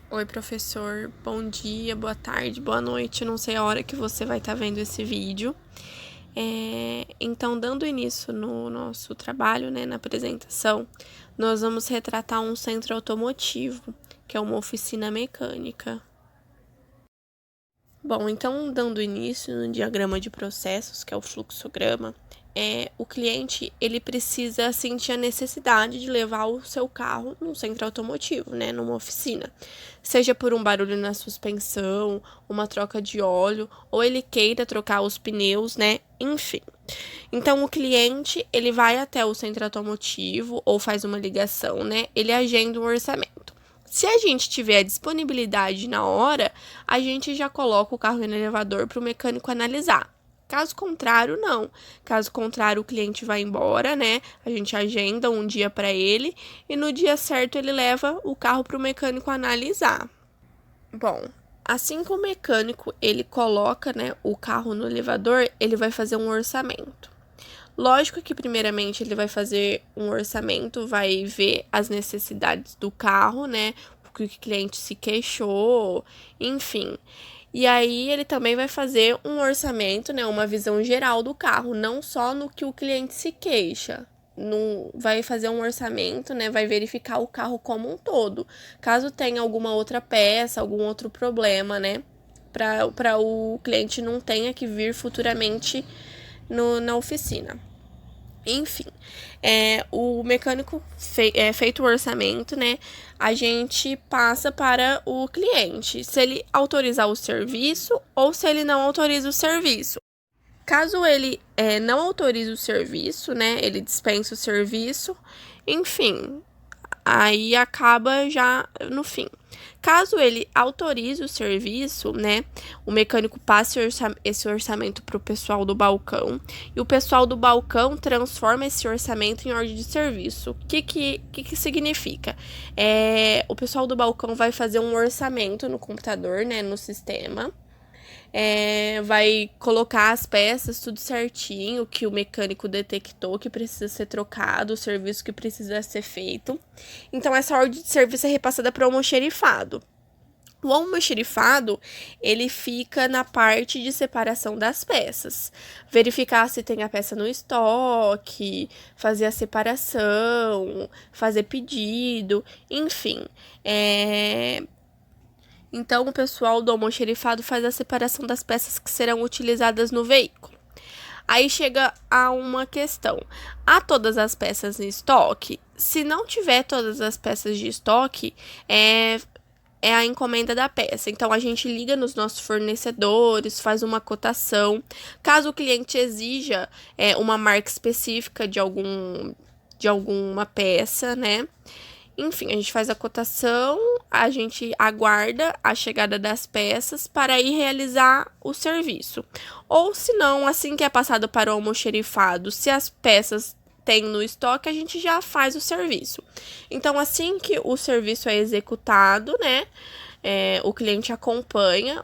Oi, professor. Bom dia, boa tarde, boa noite. Eu não sei a hora que você vai estar vendo esse vídeo. Então, dando início no nosso trabalho, né, na apresentação, nós vamos retratar um centro automotivo, que é uma oficina mecânica. Bom, então, dando início no diagrama de processos, que é o fluxograma, o cliente ele precisa sentir a necessidade de levar o seu carro num centro automotivo, né, numa oficina. Seja por um barulho na suspensão, uma troca de óleo, ou ele queira trocar os pneus, né, enfim. Então, o cliente ele vai até o centro automotivo ou faz uma ligação, né, ele agenda um orçamento. Se a gente tiver a disponibilidade na hora, a gente já coloca o carro no elevador para o mecânico analisar. Caso contrário, não. Caso contrário, o cliente vai embora, né? A gente agenda um dia para ele e no dia certo ele leva o carro para o mecânico analisar. Bom, assim que o mecânico ele coloca, né, o carro no elevador, ele vai fazer um orçamento. Lógico que primeiramente ele vai fazer um orçamento, vai ver as necessidades do carro, né? O que o cliente se queixou, enfim. E aí ele também vai fazer um orçamento, né? Uma visão geral do carro, não só no que o cliente se queixa. Vai fazer um orçamento, né? Vai verificar o carro como um todo. Caso tenha alguma outra peça, algum outro problema, né? Para o cliente não tenha que vir futuramente na oficina. Enfim, o mecânico feito o orçamento, né? A gente passa para o cliente se ele autorizar o serviço ou se ele não autoriza o serviço. Caso ele não autorize o serviço, né? Ele dispensa o serviço, enfim, aí acaba já no fim. Caso ele autorize o serviço, né, o mecânico passa esse orçamento para o pessoal do balcão e o pessoal do balcão transforma esse orçamento em ordem de serviço. O que significa? O pessoal do balcão vai fazer um orçamento no computador, né, no sistema. Vai colocar as peças tudo certinho, que o mecânico detectou que precisa ser trocado, o serviço que precisa ser feito. Então, essa ordem de serviço é repassada para o almoxerifado. O almoxerifado, ele fica na parte de separação das peças. Verificar se tem a peça no estoque, fazer a separação, fazer pedido, enfim. Então, o pessoal do almoxerifado faz a separação das peças que serão utilizadas no veículo. Aí chega a uma questão: há todas as peças em estoque? Se não tiver todas as peças de estoque, é a encomenda da peça. Então, a gente liga nos nossos fornecedores, faz uma cotação. Caso o cliente exija uma marca específica de alguma peça, né? Enfim, a gente faz a cotação, a gente aguarda a chegada das peças para ir realizar o serviço. Ou se não, assim que é passado para o almoxerifado, se as peças tem no estoque, a gente já faz o serviço. Então, assim que o serviço é executado, né, o cliente acompanha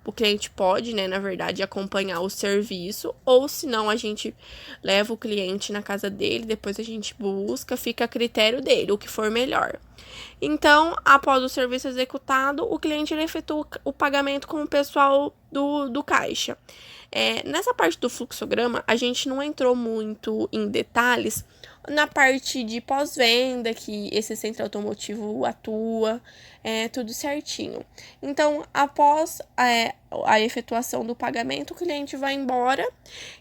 o cliente pode, né, na verdade, acompanhar o serviço, ou se não, a gente leva o cliente na casa dele, depois a gente busca, fica a critério dele, o que for melhor. Então, após o serviço executado, o cliente ele efetua o pagamento com o pessoal do caixa. Nessa parte do fluxograma, a gente não entrou muito em detalhes na parte de pós-venda, que esse centro automotivo atua, tudo certinho. Então, após a efetuação do pagamento, o cliente vai embora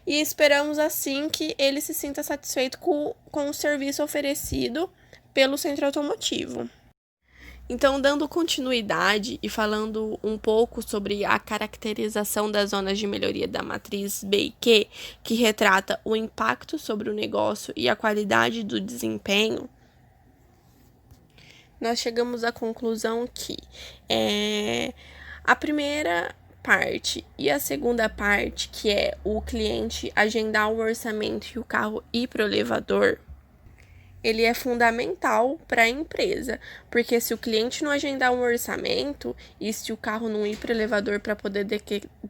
e esperamos assim que ele se sinta satisfeito com o serviço oferecido pelo centro automotivo. Então, dando continuidade e falando um pouco sobre a caracterização das zonas de melhoria da matriz B e Q, que retrata o impacto sobre o negócio e a qualidade do desempenho, nós chegamos à conclusão que a primeira parte e a segunda parte, que é o cliente agendar o orçamento e o carro ir para o elevador, ele é fundamental para a empresa, porque se o cliente não agendar um orçamento e se o carro não ir para o elevador para poder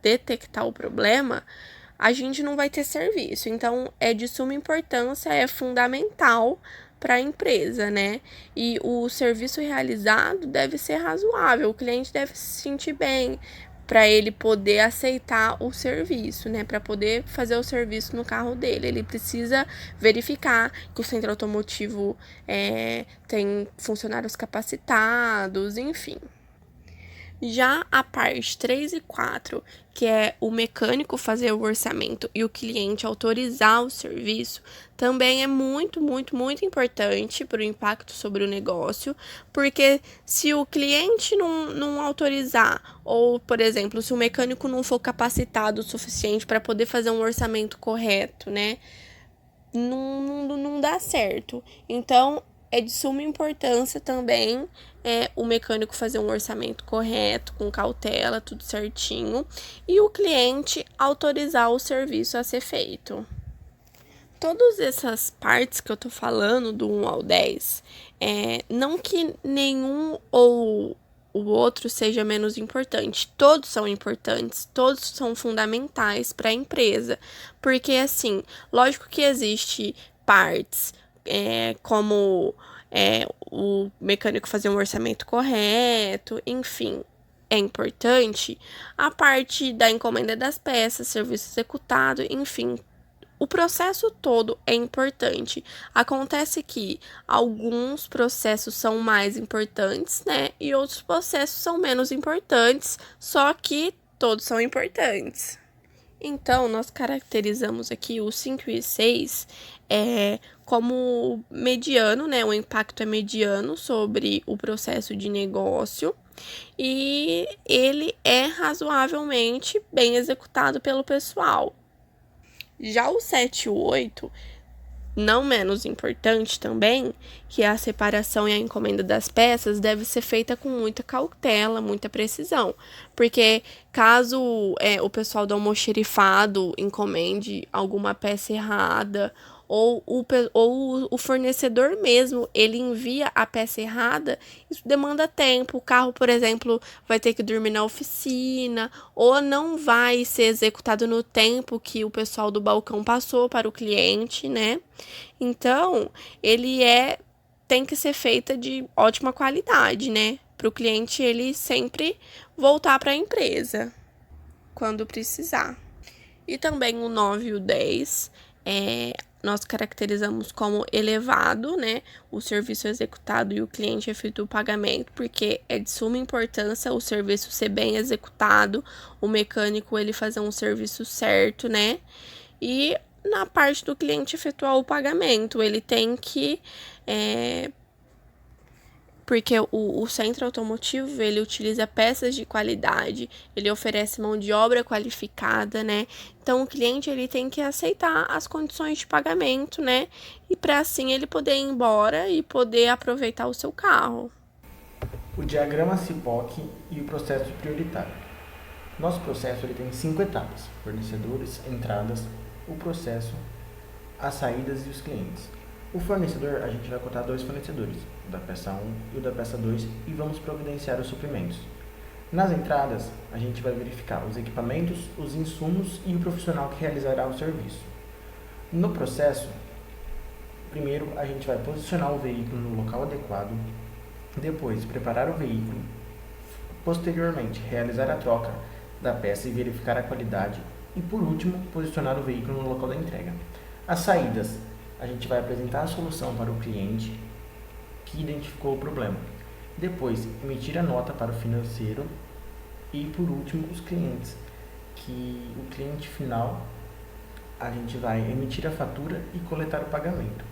detectar o problema, a gente não vai ter serviço. Então, é de suma importância, é fundamental para a empresa, né? E o serviço realizado deve ser razoável, o cliente deve se sentir bem para ele poder aceitar o serviço, né? Para poder fazer o serviço no carro dele. Ele precisa verificar que o centro automotivo tem funcionários capacitados, enfim. Já a parte 3 e 4, que é o mecânico fazer o orçamento e o cliente autorizar o serviço, também é muito, muito, muito importante para o impacto sobre o negócio, porque se o cliente não autorizar, ou, por exemplo, se o mecânico não for capacitado o suficiente para poder fazer um orçamento correto, né, não dá certo. Então, é de suma importância também o mecânico fazer um orçamento correto, com cautela, tudo certinho, e o cliente autorizar o serviço a ser feito. Todas essas partes que eu tô falando, do 1 ao 10, não que nenhum ou o outro seja menos importante. Todos são importantes, todos são fundamentais para a empresa. Porque, assim, lógico que existe partes como o mecânico fazer um orçamento correto, enfim, é importante. A parte da encomenda das peças, serviço executado, enfim, o processo todo é importante. Acontece que alguns processos são mais importantes, né? E outros processos são menos importantes, só que todos são importantes. Então, nós caracterizamos aqui o 5 e 6 como mediano, né? O impacto é mediano sobre o processo de negócio e ele é razoavelmente bem executado pelo pessoal. Já o 7 e o 8, não menos importante também, que a separação e a encomenda das peças deve ser feita com muita cautela, muita precisão. Porque caso o pessoal do almoxerifado encomende alguma peça errada, ou o fornecedor mesmo, ele envia a peça errada, isso demanda tempo. O carro, por exemplo, vai ter que dormir na oficina, ou não vai ser executado no tempo que o pessoal do balcão passou para o cliente, né? Então, ele tem que ser feita de ótima qualidade, né? Para o cliente ele sempre voltar para a empresa quando precisar. E também o 9 e o 10 nós caracterizamos como elevado, né? O serviço executado e o cliente efetua o pagamento, porque é de suma importância o serviço ser bem executado, o mecânico ele fazer um serviço certo, né? E na parte do cliente efetuar o pagamento, ele tem que porque o centro automotivo, ele utiliza peças de qualidade, ele oferece mão de obra qualificada, né? Então, o cliente, ele tem que aceitar as condições de pagamento, né? E para assim ele poder ir embora e poder aproveitar o seu carro. O diagrama CIPOC e o processo prioritário. Nosso processo ele tem 5 etapas: fornecedores, entradas, o processo, as saídas e os clientes. O fornecedor, a gente vai cotar 2 fornecedores, o da peça 1 e o da peça 2, e vamos providenciar os suprimentos. Nas entradas, a gente vai verificar os equipamentos, os insumos e o profissional que realizará o serviço. No processo, primeiro a gente vai posicionar o veículo no local adequado, depois preparar o veículo, posteriormente realizar a troca da peça e verificar a qualidade, e por último, posicionar o veículo no local da entrega. As saídas, a gente vai apresentar a solução para o cliente que identificou o problema. Depois, emitir a nota para o financeiro e, por último, os clientes, que o cliente final, a gente vai emitir a fatura e coletar o pagamento.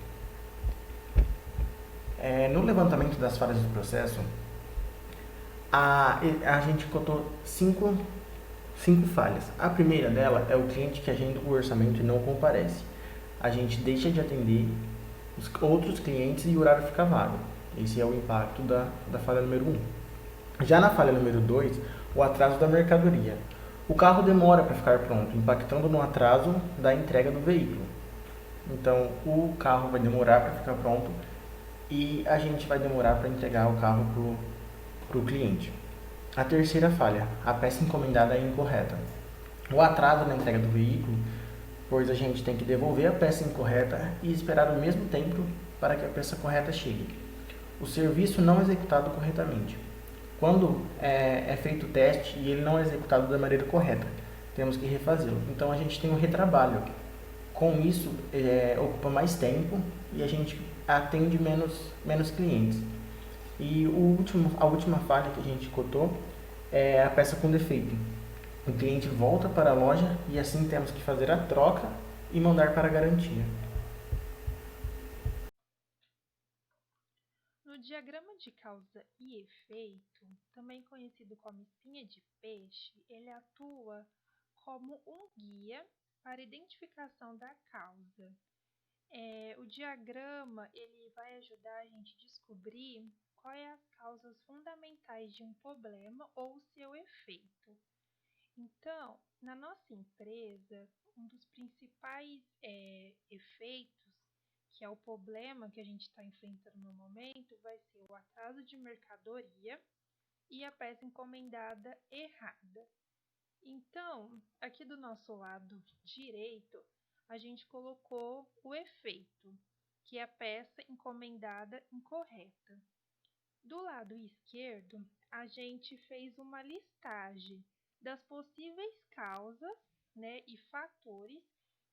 No levantamento das falhas do processo, a gente cotou 5 falhas. A primeira dela é o cliente que agenda o orçamento e não comparece. A gente deixa de atender os outros clientes e o horário fica vago. Esse é o impacto da falha número 1. Já na falha número 2, o atraso da mercadoria. O carro demora para ficar pronto, impactando no atraso da entrega do veículo. Então, o carro vai demorar para ficar pronto e a gente vai demorar para entregar o carro para o cliente. A terceira falha, a peça encomendada é incorreta. O atraso na entrega do veículo, pois a gente tem que devolver a peça incorreta e esperar o mesmo tempo para que a peça correta chegue. O serviço não executado corretamente. Quando é feito o teste e ele não é executado da maneira correta, temos que refazê-lo. Então a gente tem um retrabalho. Com isso, ocupa mais tempo e a gente atende menos clientes. E a última falha que a gente cotou é a peça com defeito. O cliente volta para a loja e assim temos que fazer a troca e mandar para a garantia. No diagrama de causa e efeito, também conhecido como espinha de peixe, ele atua como um guia para a identificação da causa. O diagrama ele vai ajudar a gente a descobrir quais as causas fundamentais de um problema ou o seu efeito. Então, na nossa empresa, um dos principais efeitos, que é o problema que a gente está enfrentando no momento, vai ser o atraso de mercadoria e a peça encomendada errada. Então, aqui do nosso lado direito, a gente colocou o efeito, que é a peça encomendada incorreta. Do lado esquerdo, a gente fez uma listagem das possíveis causas, né, e fatores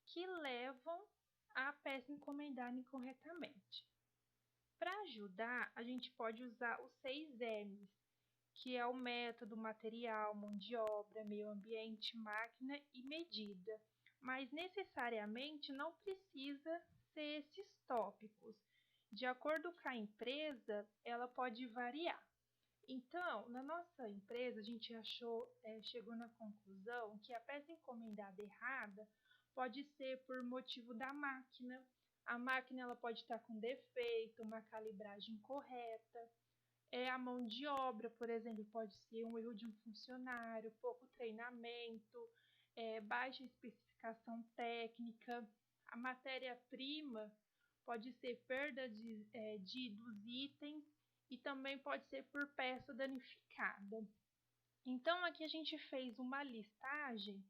que levam a peça encomendada incorretamente. Para ajudar, a gente pode usar os 6 M's, que é o método, material, mão de obra, meio ambiente, máquina e medida. Mas necessariamente não precisa ser esses tópicos. De acordo com a empresa, ela pode variar. Então, na nossa empresa, a gente chegou na conclusão que a peça encomendada errada pode ser por motivo da máquina. A máquina ela pode estar com defeito, uma calibragem incorreta. A mão de obra, por exemplo, pode ser um erro de um funcionário, pouco treinamento, baixa especificação técnica. A matéria-prima pode ser perda dos itens e também pode ser por peça danificada. Então, aqui a gente fez uma listagem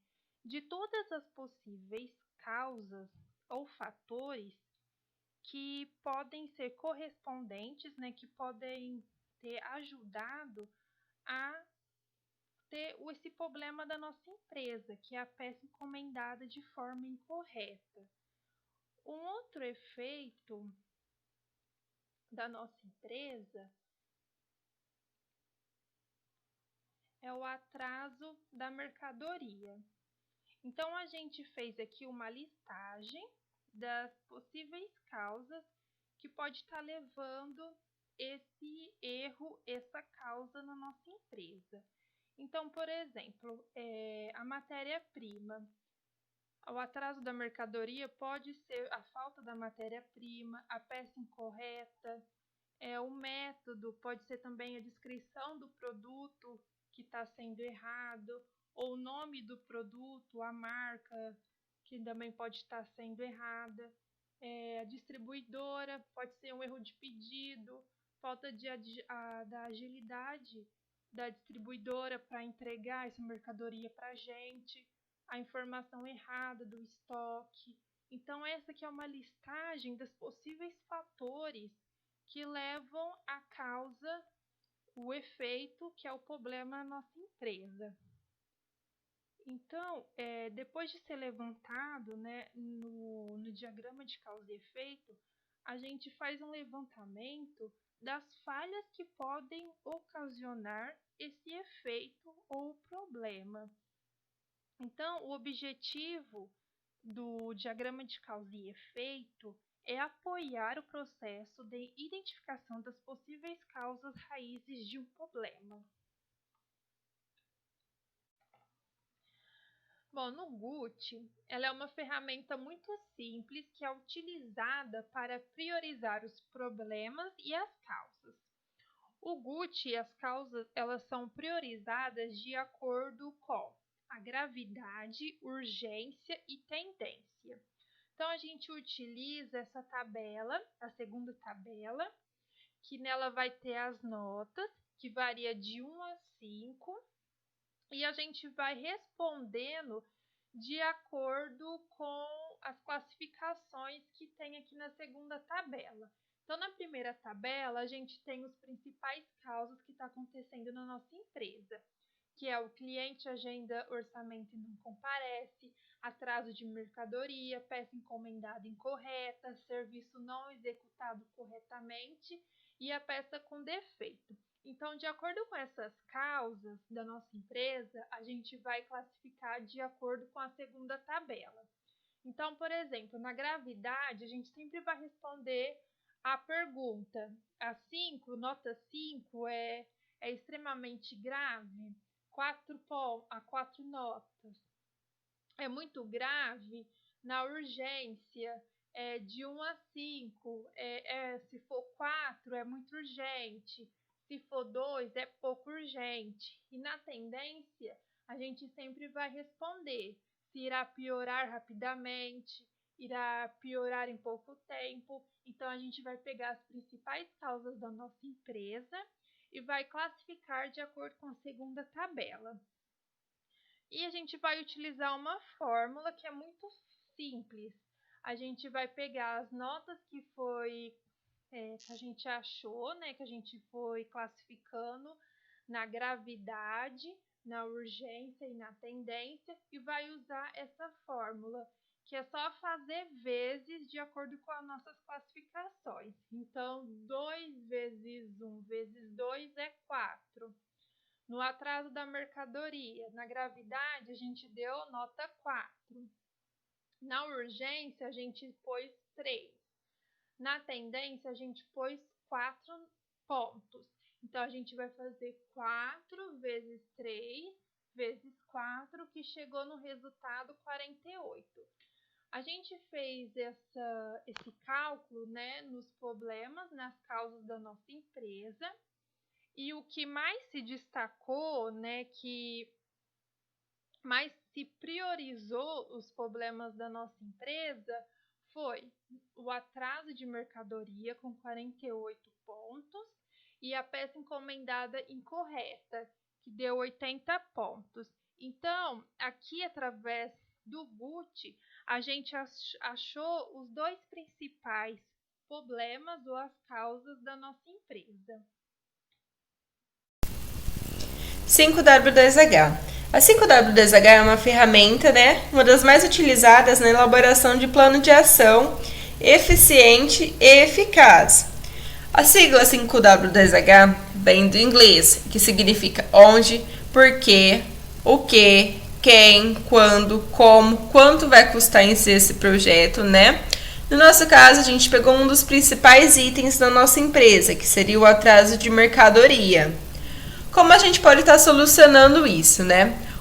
de todas as possíveis causas ou fatores que podem ser correspondentes, né, que podem ter ajudado a ter esse problema da nossa empresa, que é a peça encomendada de forma incorreta. Um outro efeito da nossa empresa é o atraso da mercadoria. Então, a gente fez aqui uma listagem das possíveis causas que pode estar levando esse erro, essa causa na nossa empresa. Então, por exemplo, a matéria-prima. O atraso da mercadoria pode ser a falta da matéria-prima, a peça incorreta, o método, pode ser também a descrição do produto que está sendo errado, ou o nome do produto, a marca, que também pode estar sendo errada. A distribuidora pode ser um erro de pedido, falta da agilidade da distribuidora para entregar essa mercadoria para a gente, a informação errada do estoque. Então, essa aqui é uma listagem dos possíveis fatores que levam à causa, o efeito, que é o problema na nossa empresa. Então, depois de ser levantado, né, no diagrama de causa e efeito, a gente faz um levantamento das falhas que podem ocasionar esse efeito ou problema. Então, o objetivo do diagrama de causa e efeito é apoiar o processo de identificação das possíveis causas raízes de um problema. Bom, no GUT, ela é uma ferramenta muito simples que é utilizada para priorizar os problemas e as causas. O GUT e as causas, elas são priorizadas de acordo com a gravidade, urgência e tendência. Então, a gente utiliza essa tabela, a segunda tabela, que nela vai ter as notas, que varia de 1 a 5, e a gente vai respondendo de acordo com as classificações que tem aqui na segunda tabela. Então, na primeira tabela, a gente tem os principais causas que está acontecendo na nossa empresa, que é o cliente agenda orçamento e não comparece, atraso de mercadoria, peça encomendada incorreta, serviço não executado corretamente e a peça com defeito. Então, de acordo com essas causas da nossa empresa, a gente vai classificar de acordo com a segunda tabela. Então, por exemplo, na gravidade, a gente sempre vai responder a pergunta: a 5, nota 5 é extremamente grave? 4 notas. É muito grave? Na urgência, de 1 a 5, se for 4, é muito urgente. Se for 2, é pouco urgente. E na tendência, a gente sempre vai responder se irá piorar rapidamente, irá piorar em pouco tempo. Então, a gente vai pegar as principais causas da nossa empresa e vai classificar de acordo com a segunda tabela. E a gente vai utilizar uma fórmula que é muito simples. A gente vai pegar as notas que a gente achou, né, que a gente foi classificando na gravidade, na urgência e na tendência, e vai usar essa fórmula, que é só fazer vezes de acordo com as nossas classificações. Então, 2 vezes 1 vezes 2 é 4. No atraso da mercadoria, na gravidade, a gente deu nota 4. Na urgência, a gente pôs 3. Na tendência, a gente pôs 4 pontos. Então, a gente vai fazer 4 vezes 3 vezes 4, que chegou no resultado 48. A gente fez esse cálculo, né, nos problemas, nas causas da nossa empresa. E o que mais se destacou, né, que mais se priorizou os problemas da nossa empresa foi o atraso de mercadoria com 48 pontos e a peça encomendada incorreta, que deu 80 pontos. Então, aqui através do GUT, a gente achou os 2 principais problemas ou as causas da nossa empresa. 5W2H. A 5W2H é uma ferramenta, uma das mais utilizadas na elaboração de plano de ação eficiente e eficaz. A sigla 5W2H vem do inglês, que significa onde, porquê, o que, quem, quando, como, quanto vai custar em si esse projeto, No nosso caso, a gente pegou um dos principais itens da nossa empresa, que seria o atraso de mercadoria. Como a gente pode estar solucionando isso,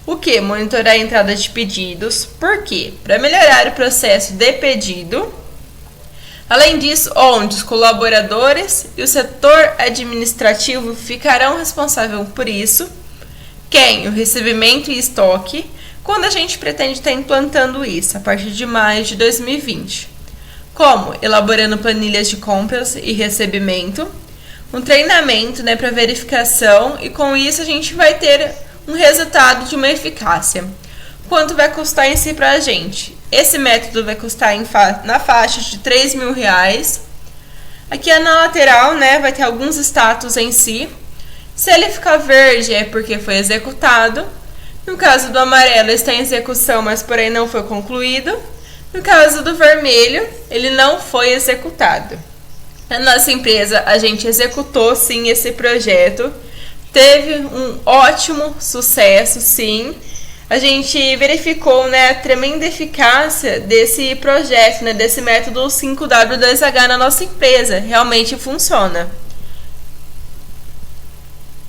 O que? Monitorar a entrada de pedidos. Por quê? Para melhorar o processo de pedido. Além disso, onde os colaboradores e o setor administrativo ficarão responsáveis por isso. Quem? O recebimento e estoque. Quando a gente pretende estar implantando isso? A partir de maio de 2020. Como? Elaborando planilhas de compras e recebimento. Um treinamento, para verificação, e com isso a gente vai ter um resultado de uma eficácia. Quanto vai custar em si para a gente? Esse método vai custar na faixa de R$3.000. Aqui na lateral, vai ter alguns status em si. Se ele ficar verde é porque foi executado. No caso do amarelo, está em execução, mas porém não foi concluído. No caso do vermelho, ele não foi executado. Na nossa empresa, a gente executou sim esse projeto, teve um ótimo sucesso, sim. A gente verificou a tremenda eficácia desse projeto, desse método 5W2H na nossa empresa. Realmente funciona.